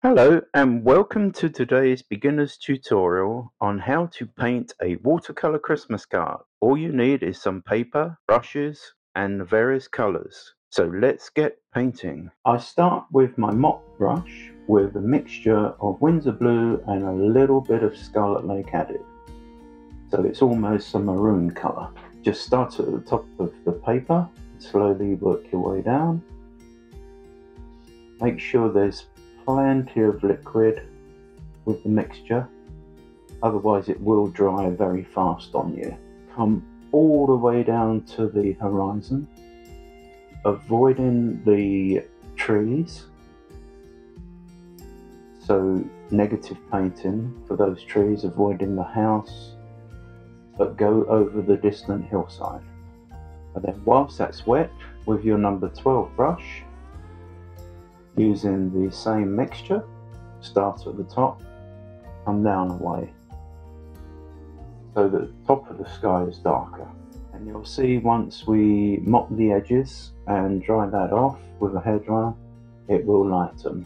Hello and welcome to today's beginner's tutorial on how to paint a watercolor Christmas card. All you need is some paper, brushes and various colors. So let's get painting. I start with my mop brush with a mixture of Windsor blue and a little bit of Scarlet Lake added. So it's almost a maroon color. Just start at the top of the paper, slowly work your way down. Make sure there's plenty of liquid with the mixture, otherwise it will dry very fast on you. Come all the way down to the horizon, avoiding the trees, so negative painting for those trees, avoiding the house, but go over the distant hillside. And then whilst that's wet, with your number 12 brush, using the same mixture, start at the top, come down a way, so the top of the sky is darker. And you'll see once we mop the edges and dry that off with a hairdryer, it will lighten.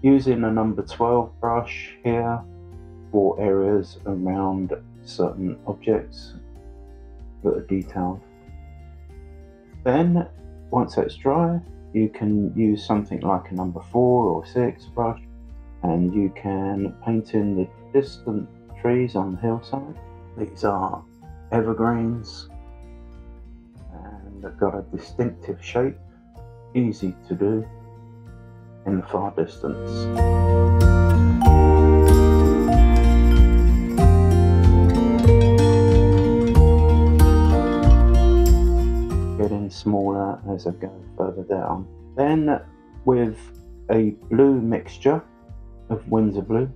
Using a number 12 brush here for areas around certain objects that are detailed. Then once that's dry, you can use something like a number 4 or 6 brush, and you can paint in the distant trees on the hillside. These are evergreens and they've got a distinctive shape, easy to do in the far distance. Smaller as I go further down. Then with a blue mixture of Windsor blue,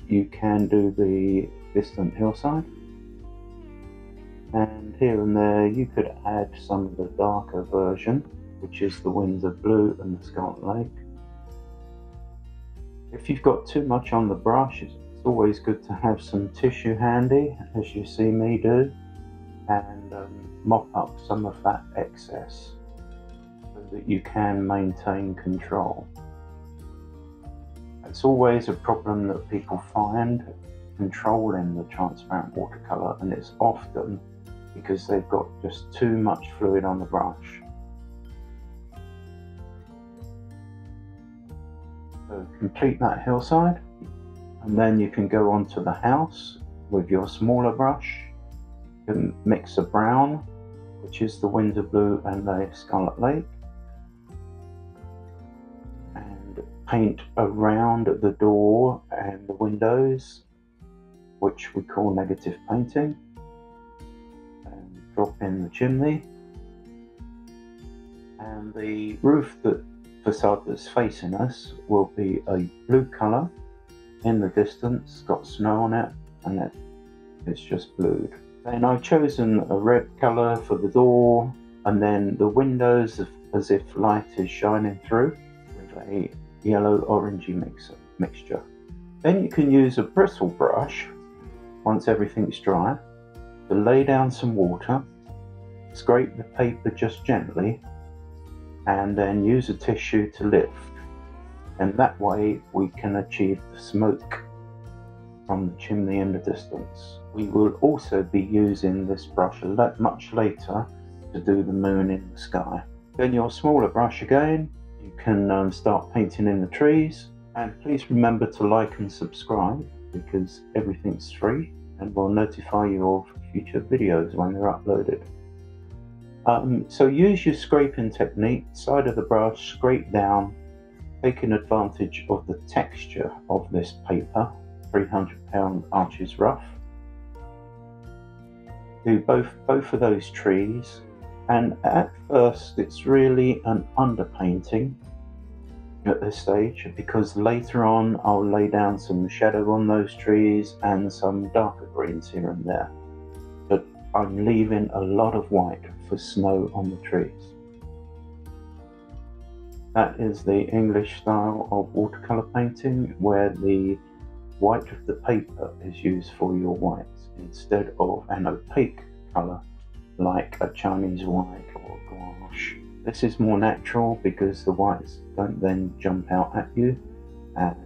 you can do the distant hillside, and here and there you could add some of the darker version, which is the Windsor blue and the Scarlet Lake. If you've got too much on the brush, it's always good to have some tissue handy, as you see me do, and mop up some of that excess so that you can maintain control. It's always a problem that people find controlling the transparent watercolor, and it's often because they've got just too much fluid on the brush. So complete that hillside, and then you can go on to the house with your smaller brush. You can mix a brown, which is the Windsor blue and the Scarlet Lake, and paint around the door and the windows, which we call negative painting, and drop in the chimney, and the roof facade that's facing us will be a blue colour in the distance, got snow on it, and it's just blued. Then I've chosen a red colour for the door, and then the windows as if light is shining through with a yellow orangey mixture. Then you can use a bristle brush, once everything's dry, to lay down some water, scrape the paper just gently, and then use a tissue to lift. And that way we can achieve the smoke from the chimney in the distance. We will also be using this brush much later to do the moon in the sky. Then your smaller brush again, you can start painting in the trees, and please remember to like and subscribe because everything's free and will notify you of future videos when they're uploaded. So use your scraping technique, side of the brush, scrape down, taking advantage of the texture of this paper, 300-pound Arches rough. Do both of those trees, and at first it's really an underpainting at this stage, because later on I'll lay down some shadow on those trees and some darker greens here and there, but I'm leaving a lot of white for snow on the trees. That is the English style of watercolor painting, where the white of the paper is used for your whites instead of an opaque color like a Chinese white or gouache This is more natural because the whites don't then jump out at you and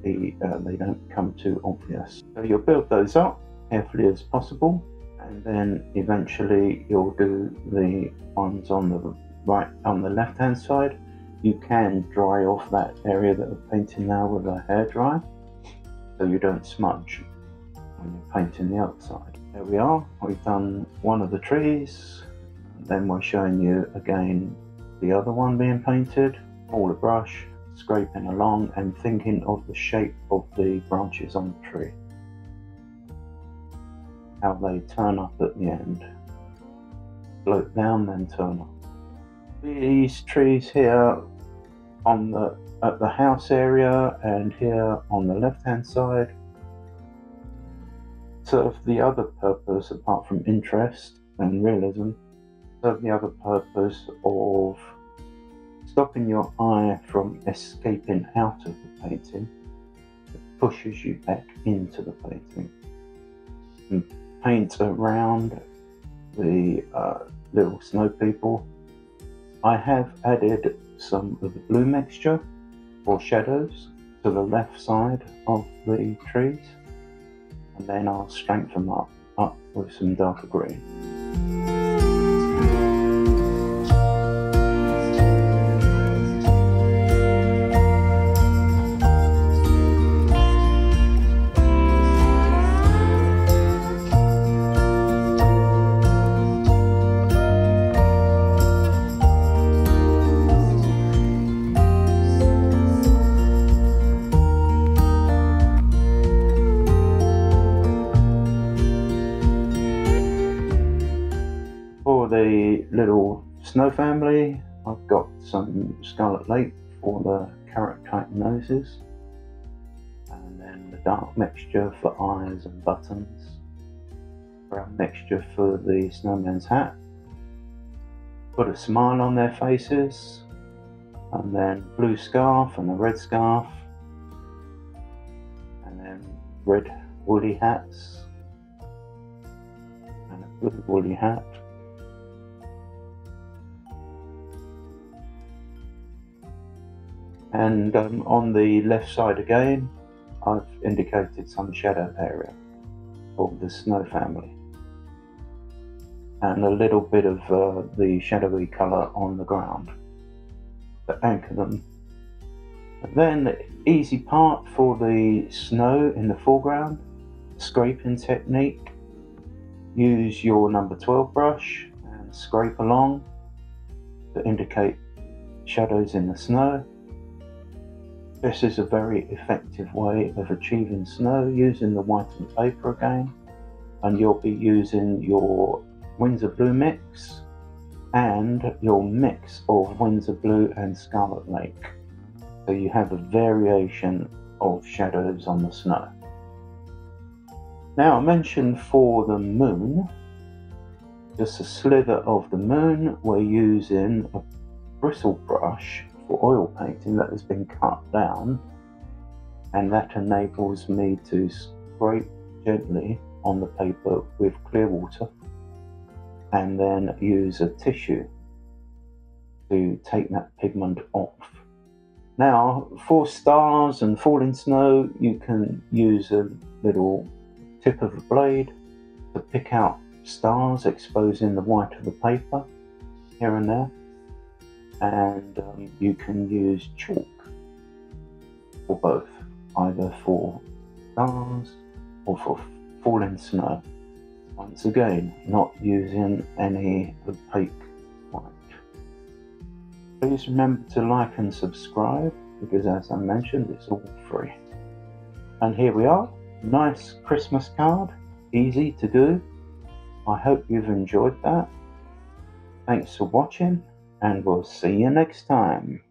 they don't come too obvious. So you'll build those up carefully as possible, and then eventually you'll do the ones on the left hand side. You can dry off that area that we're painting now with a hairdryer, so you don't smudge when you're painting the outside. There we are, we've done one of the trees, then we're showing you again the other one being painted. All the brush, scraping along and thinking of the shape of the branches on the tree, how they turn up at the end, float down then turn up. These trees here at the house area and here on the left hand side serve the other purpose, apart from interest and realism, serve the other purpose of stopping your eye from escaping out of the painting. It pushes you back into the painting. And paint around the little snow people. I have added some of the blue mixture or shadows to the left side of the trees, and then I'll strengthen them up with some darker green. For the little snow family, I've got some Scarlet Lake for the carrot type noses, and then the dark mixture for eyes and buttons, brown mixture for the snowman's hat. Put a smile on their faces, and then blue scarf and a red scarf, and then red woolly hats and a blue woolly hat. And on the left side again, I've indicated some shadow area for the snow family, and a little bit of the shadowy colour on the ground to anchor them. And then the easy part for the snow in the foreground, scraping technique. Use your number 12 brush and scrape along to indicate shadows in the snow. This is a very effective way of achieving snow using the whitened paper again, and you'll be using your Windsor Blue mix and your mix of Windsor Blue and Scarlet Lake, so you have a variation of shadows on the snow. Now I mentioned for the moon, just a slither of the moon, we're using a bristle brush for oil painting that has been cut down, and that enables me to scrape gently on the paper with clear water and then use a tissue to take that pigment off. Now for stars and falling snow, you can use a little tip of a blade to pick out stars, exposing the white of the paper here and there. And you can use chalk for both, either for stars or for falling snow. Once again, not using any opaque white. Please remember to like and subscribe, because as I mentioned, it's all free. And here we are, nice Christmas card, easy to do. I hope you've enjoyed that. Thanks for watching, and we'll see you next time.